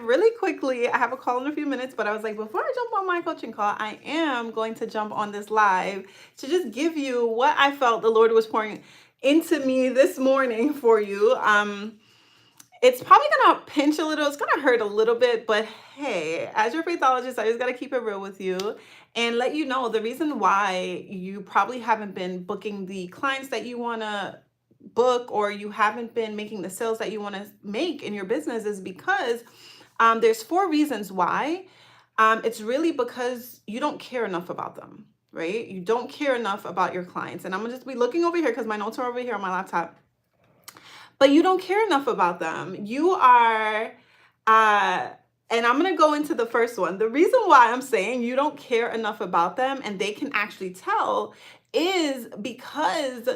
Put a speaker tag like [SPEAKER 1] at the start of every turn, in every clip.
[SPEAKER 1] really quickly, I have a call in a few minutes, but I was like, before I jump on my coaching call, I am going to jump on this live to just give you what I felt the Lord was pouring into me this morning for you. It's probably gonna pinch a little, it's gonna hurt a little bit, but hey, as your faithologist, I just gotta keep it real with you and let you know the reason why you probably haven't been booking the clients that you wanna book, or you haven't been making the sales that you wanna make in your business, is because there's 4 reasons why. It's really because you don't care enough about them, right? You don't care enough about your clients. And I'm gonna just be looking over here because my notes are over here on my laptop, but you don't care enough about them. You are, and I'm going to go into the first one. The reason why I'm saying you don't care enough about them and they can actually tell is because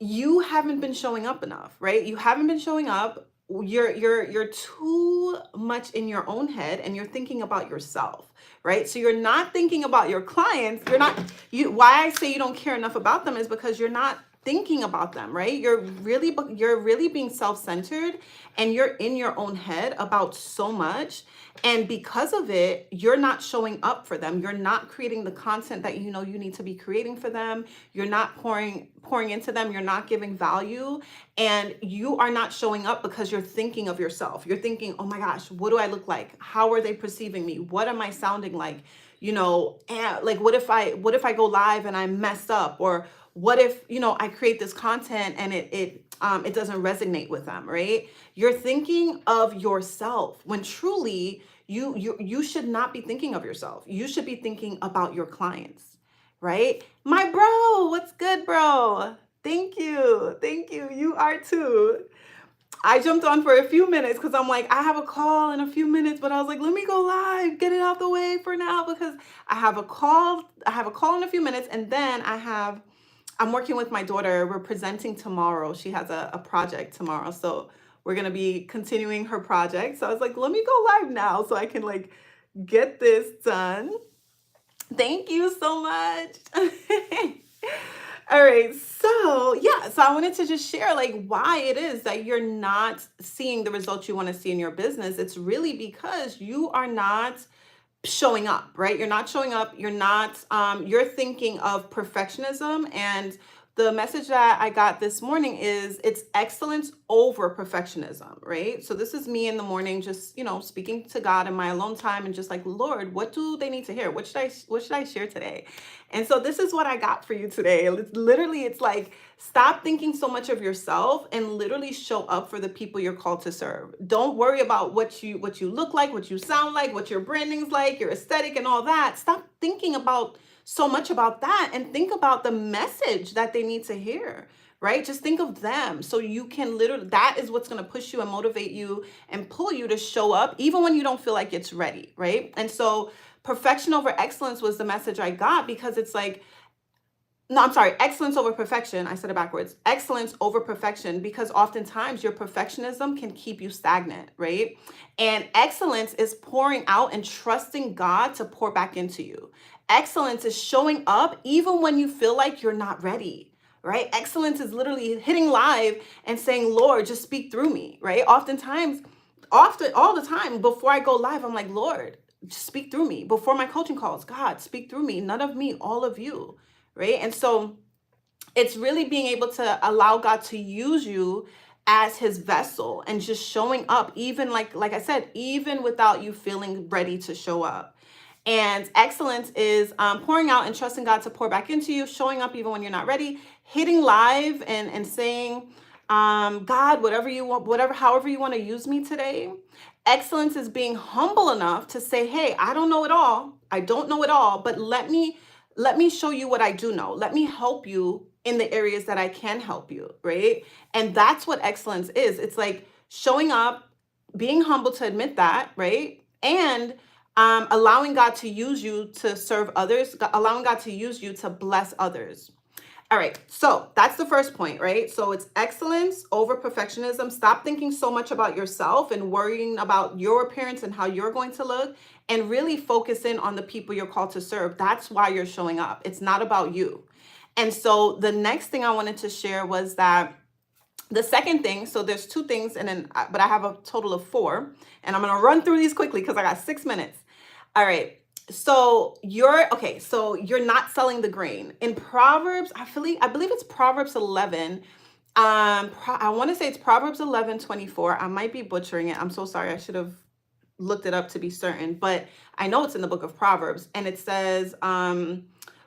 [SPEAKER 1] you haven't been showing up enough, right? You haven't been showing up. You're too much in your own head and you're thinking about yourself, right? So you're not thinking about your clients. Why I say you don't care enough about them is because you're not thinking about them, right? You're really being self-centered and you're in your own head about so much. And because of it, you're not showing up for them. You're not creating the content that you know you need to be creating for them. You're not pouring into them. You're not giving value. And you are not showing up because you're thinking of yourself. You're thinking, oh my gosh, what do I look like? How are they perceiving me? What am I sounding like? Like what if I go live and I mess up? Or what if, I create this content and it doesn't resonate with them, right? You're thinking of yourself when truly you should not be thinking of yourself. You should be thinking about your clients, right? My bro, what's good, bro? Thank you. Thank you. You are too. I jumped on for a few minutes because I'm like, I have a call in a few minutes, but I was like, let me go live, get it out the way for now because I have a call in a few minutes, and then I'm working with my daughter. We're presenting tomorrow. She has a project tomorrow. So we're going to be continuing her project. So I was like, let me go live now so I can like get this done. Thank you so much. All right. So I wanted to just share like why it is that you're not seeing the results you want to see in your business. It's really because you are not showing up, right? You're not showing up. You're thinking of perfectionism. And the message that I got this morning is it's excellence over perfectionism, right? So this is me in the morning, just, speaking to God in my alone time and just like, Lord, what do they need to hear? What should I share today? And so this is what I got for you today. It's like, stop thinking so much of yourself and literally show up for the people you're called to serve. Don't worry about what you look like, what you sound like, what your branding's like, your aesthetic and all that. Stop thinking about so much about that and think about the message that they need to hear, right? Just think of them so you can that is what's going to push you and motivate you and pull you to show up even when you don't feel like it's ready, right? And so perfection over excellence was the message I got, because it's like, no, I'm sorry, excellence over perfection. I said it backwards. Excellence over perfection, because oftentimes your perfectionism can keep you stagnant, right? And excellence is pouring out and trusting God to pour back into you. Excellence is showing up even when you feel like you're not ready, right? Excellence is literally hitting live and saying, Lord, just speak through me, right? All the time before I go live, I'm like, Lord, just speak through me. Before my coaching calls, God, speak through me. None of me, all of you. Right. And so it's really being able to allow God to use you as his vessel and just showing up, even like I said, even without you feeling ready to show up. And excellence is pouring out and trusting God to pour back into you, showing up even when you're not ready, hitting live and saying, God, however you want to use me today. Excellence is being humble enough to say, hey, I don't know it all. But let me show you what I do know. Let me help you in the areas that I can help you, right? And that's what excellence is. It's like showing up, being humble to admit that, right? And allowing God to use you to serve others, allowing God to use you to bless others. All right, so that's the first point, right? So it's excellence over perfectionism. Stop thinking so much about yourself and worrying about your appearance and how you're going to look, and really focus in on the people you're called to serve. That's why you're showing up. It's not about you. And so the next thing I wanted to share was that The second thing, so there's two things, and then but I have a total of four, and I'm gonna run through these quickly because I got 6 minutes. All right. So you're not selling the grain. In Proverbs, I believe it's Proverbs 11. I want to say it's Proverbs 11:24. I might be butchering it. I'm so sorry. I should have looked it up to be certain, but I know it's in the book of Proverbs, and it says,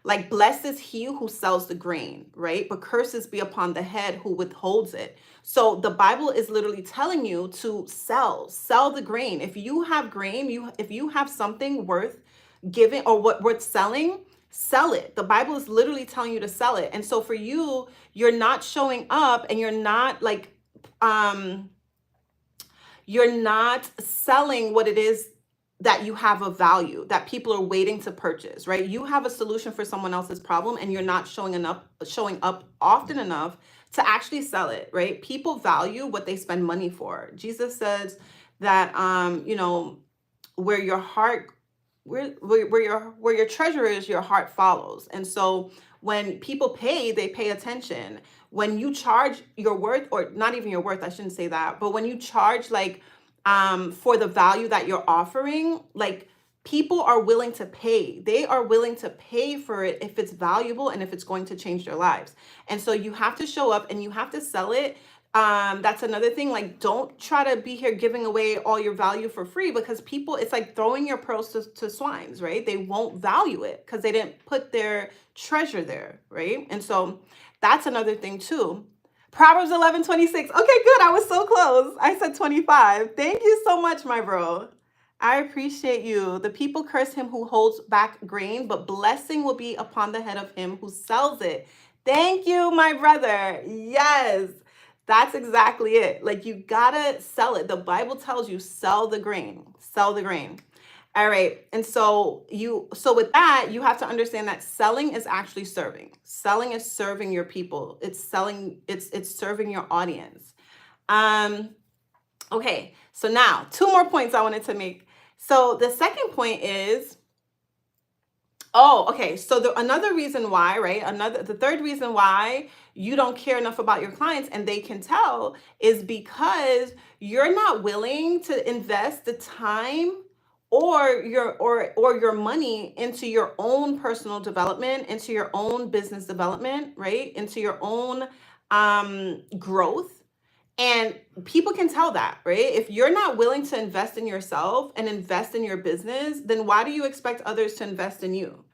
[SPEAKER 1] like, blessed is he who sells the grain, right? But curses be upon the head who withholds it. So the Bible is literally telling you to sell the grain. If you have grain, if you have something worth giving or what worth selling, sell it. The Bible is literally telling you to sell it. And so for you, you're not showing up, and you're not like, you're not selling what it is that you have of value that people are waiting to purchase, right? You have a solution for someone else's problem, and you're not showing up often enough to actually sell it, right? People value what they spend money for. Jesus says that where your heart where your treasure is, your heart follows. And so when people pay, they pay attention. When you charge your worth, or not even your worth, I shouldn't say that, but when you charge like for the value that you're offering, like, people are willing to pay. They are willing to pay for it if it's valuable and if it's going to change their lives. And so you have to show up and you have to sell it. That's another thing. Like, don't try to be here giving away all your value for free, because people, it's like throwing your pearls to swines, right? They won't value it because they didn't put their treasure there, right? And so that's another thing too. Proverbs 11:26. Okay, good. I was so close. I said 25. Thank you so much, my bro. I appreciate you. The people curse him who holds back grain, but blessing will be upon the head of him who sells it. Thank you, my brother. Yes, that's exactly it. Like, you gotta sell it. The Bible tells you sell the grain. Sell the grain. All right. And so with that, you have to understand that selling is actually serving. Selling is serving your people. It's serving your audience. Okay. So now, two more points I wanted to make. So the second point is, so another reason why, right? The third reason why you don't care enough about your clients, and they can tell, is because you're not willing to invest the time or your money into your own personal development, into your own business development, right? Into your own growth. And people can tell that, right? If you're not willing to invest in yourself and invest in your business, then why do you expect others to invest in you,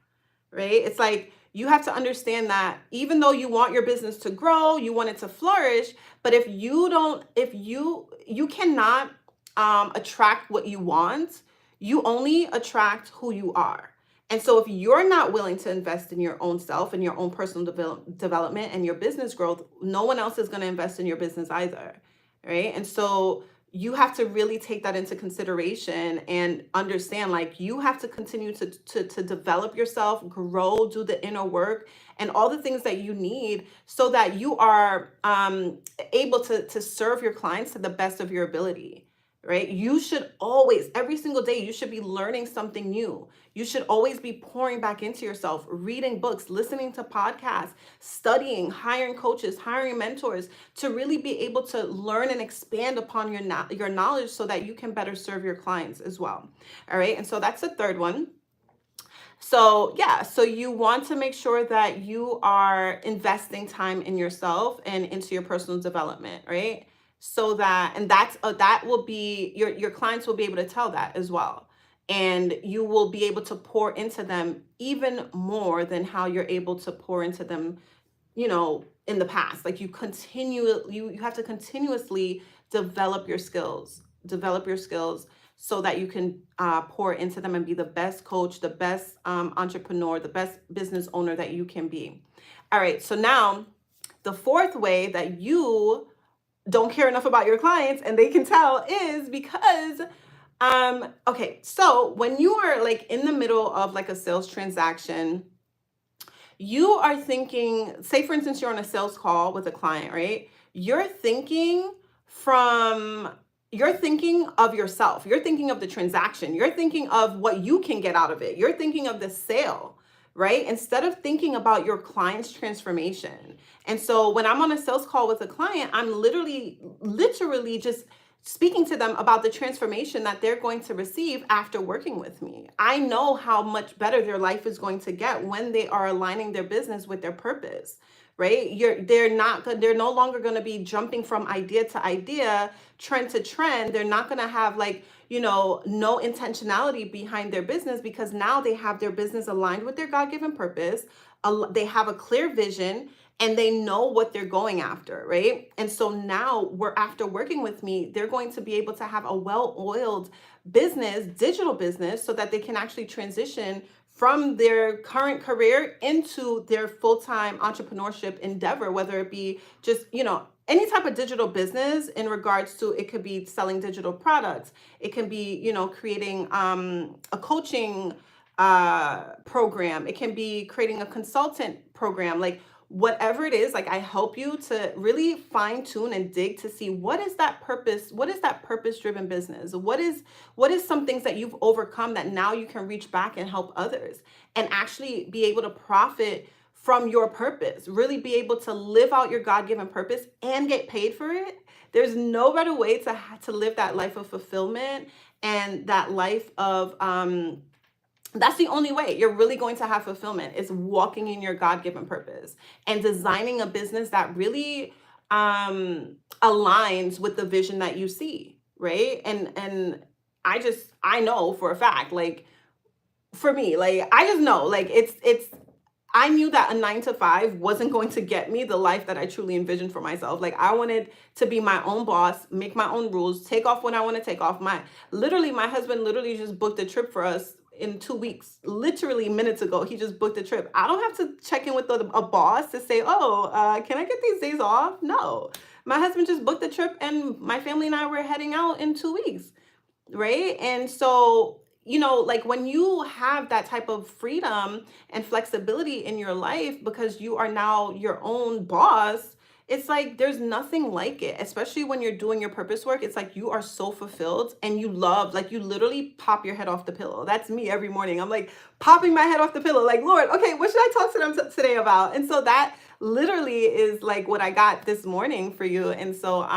[SPEAKER 1] right? It's like, you have to understand that even though you want your business to grow, you want it to flourish, but if you cannot attract what you want, you only attract who you are. And so if you're not willing to invest in your own self and your own personal development and your business growth, no one else is going to invest in your business either, right? And so you have to really take that into consideration and understand, like, you have to continue to develop yourself, grow, do the inner work, and all the things that you need so that you are able to serve your clients to the best of your ability. Right? You should always, every single day, you should be learning something new. You should always be pouring back into yourself, reading books, listening to podcasts, studying, hiring coaches, hiring mentors, to really be able to learn and expand upon your knowledge so that you can better serve your clients as well. All right. And so that's the third one. So yeah, so you want to make sure that you are investing time in yourself and into your personal development, right? So that will be, your clients will be able to tell that as well. And you will be able to pour into them even more than how you're able to pour into them, in the past. Like, you have to continuously develop your skills so that you can pour into them and be the best coach, the best entrepreneur, the best business owner that you can be. All right. So now the fourth way that you don't care enough about your clients, and they can tell, is because so when you are like in the middle of like a sales transaction, you are thinking, say for instance, you're on a sales call with a client, right? You're thinking of yourself. You're thinking of the transaction. You're thinking of what you can get out of it. You're thinking of the sale, right? Instead of thinking about your client's transformation. And so when I'm on a sales call with a client, I'm literally just speaking to them about the transformation that they're going to receive after working with me. I know how much better their life is going to get when they are aligning their business with their purpose, right? They're no longer going to be jumping from idea to idea, trend to trend. They're not going to have like, no intentionality behind their business, because now they have their business aligned with their God-given purpose. They have a clear vision, and they know what they're going after, right? And so now after working with me, they're going to be able to have a well-oiled business, digital business, so that they can actually transition from their current career into their full-time entrepreneurship endeavor, whether it be just, any type of digital business in regards to, it could be selling digital products. It can be, creating a coaching program. It can be creating a consultant program, like whatever it is. Like, I help you to really fine tune and dig to see what is that purpose driven business. What is some things that you've overcome that now you can reach back and help others and actually be able to profit from your purpose, really be able to live out your God-given purpose and get paid for it. There's no better way to live that life of fulfillment and that life of that's the only way you're really going to have fulfillment, is walking in your God-given purpose and designing a business that really aligns with the vision that you see, right? And I know for a fact, like, for me, like, I just know, like, I knew that a 9 to 5 wasn't going to get me the life that I truly envisioned for myself. Like, I wanted to be my own boss, make my own rules, take off when I want to take off. My husband literally just booked a trip for us in 2 weeks. Literally minutes ago, he just booked a trip. I don't have to check in with a boss to say, oh, can I get these days off? No. My husband just booked a trip, and my family and I were heading out in 2 weeks, right? And so, like, when you have that type of freedom and flexibility in your life because you are now your own boss, it's like there's nothing like it, especially when you're doing your purpose work. It's like you are so fulfilled and you love, like, you literally pop your head off the pillow. That's me every morning. I'm like popping my head off the pillow, like, Lord, okay, what should I talk to them today about? And so that literally is like what I got this morning for you. And so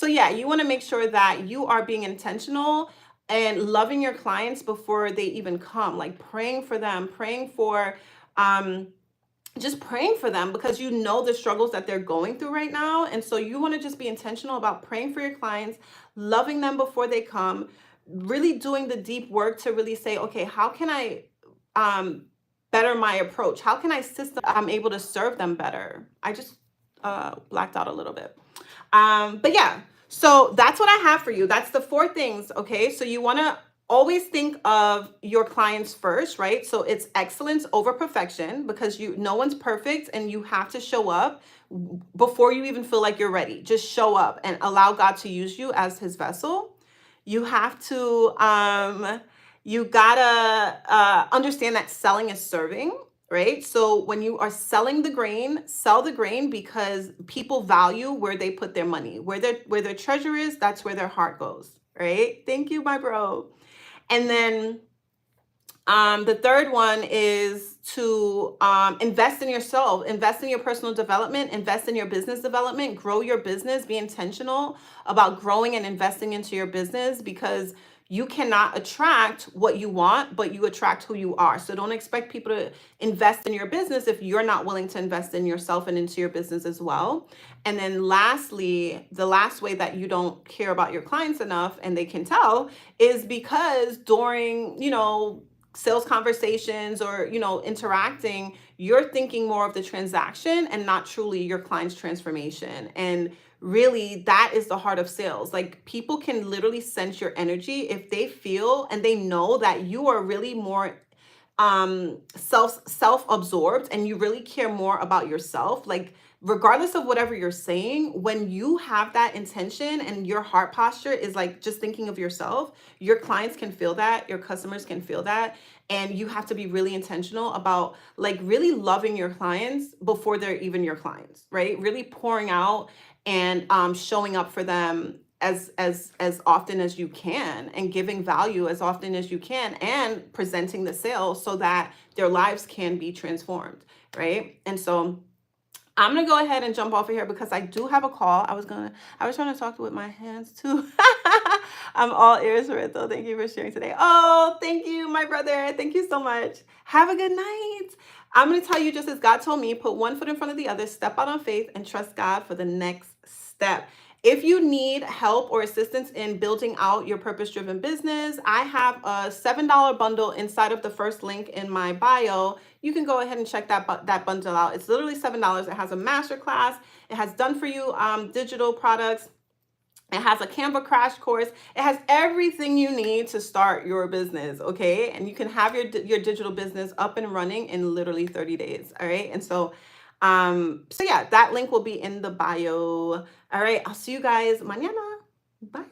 [SPEAKER 1] yeah, you want to make sure that you are being intentional and loving your clients before they even come, like praying for them, just praying for them, because you know the struggles that they're going through right now. And so you want to just be intentional about praying for your clients, loving them before they come, really doing the deep work to really say, okay, how can I better my approach? How can I'm able to serve them better? I just blacked out a little bit. But yeah, so that's what I have for you. That's the 4 things. Okay. So you want to always think of your clients first, right? So it's excellence over perfection, because no one's perfect, and you have to show up before you even feel like you're ready. Just show up and allow God to use you as his vessel. You have to, you gotta understand that selling is serving, right? So when you are selling the grain, sell the grain, because people value where they put their money. Where their treasure is, that's where their heart goes, right? Thank you, my bro. And then the third one is to invest in yourself, invest in your personal development, invest in your business development, grow your business, be intentional about growing and investing into your business, because you cannot attract what you want, but you attract who you are. So don't expect people to invest in your business if you're not willing to invest in yourself and into your business as well. And then lastly, the last way that you don't care about your clients enough, and they can tell, is because during, sales conversations or, interacting, you're thinking more of the transaction and not truly your client's transformation. And really, that is the heart of sales. Like, people can literally sense your energy if they feel and they know that you are really more self-absorbed, and you really care more about yourself. Like, regardless of whatever you're saying, when you have that intention and your heart posture is like just thinking of yourself, your clients can feel that, your customers can feel that. And you have to be really intentional about, like, really loving your clients before they're even your clients, right? Really pouring out and showing up for them as often as you can, and giving value as often as you can, and presenting the sale so that their lives can be transformed, right? And so I'm gonna go ahead and jump off of here because I do have a call. I was trying to talk with my hands too. I'm all ears for it though. Thank you for sharing today. Oh, thank you, my brother. Thank you so much. Have a good night. I'm gonna tell you just as God told me, put one foot in front of the other, step out on faith, and trust God for the next step. If you need help or assistance in building out your purpose-driven business, I have a $7 bundle inside of the first link in my bio. You can go ahead and check that bundle out. It's literally $7. It has a masterclass. It has done for you digital products. It has a Canva crash course. It has everything you need to start your business, okay? And you can have your digital business up and running in literally 30 days, all right? And so yeah, that link will be in the bio. All right, I'll see you guys mañana. Bye.